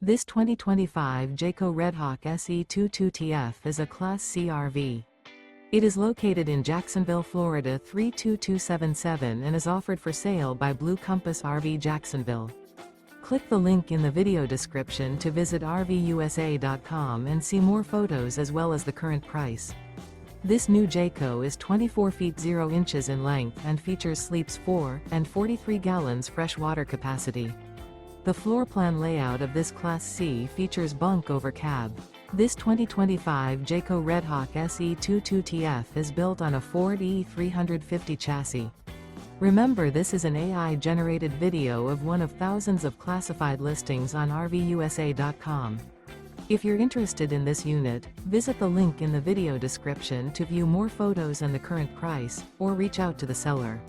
This 2025 Jayco Redhawk SE 22TF is a Class C RV. It is located in Jacksonville, Florida 32277 and is offered for sale by Blue Compass RV Jacksonville. Click the link in the video description to visit RVUSA.com and see more photos as well as the current price. This new Jayco is 24 feet 0 inches in length and features sleeps 4 and 43 gallons fresh water capacity. The floor plan layout of this Class C features bunk over cab. This 2025 Jayco Redhawk SE 22TF is built on a Ford E350 chassis. Remember, this is an AI-generated video of one of thousands of classified listings on RVUSA.com. If you're interested in this unit, visit the link in the video description to view more photos and the current price, or reach out to the seller.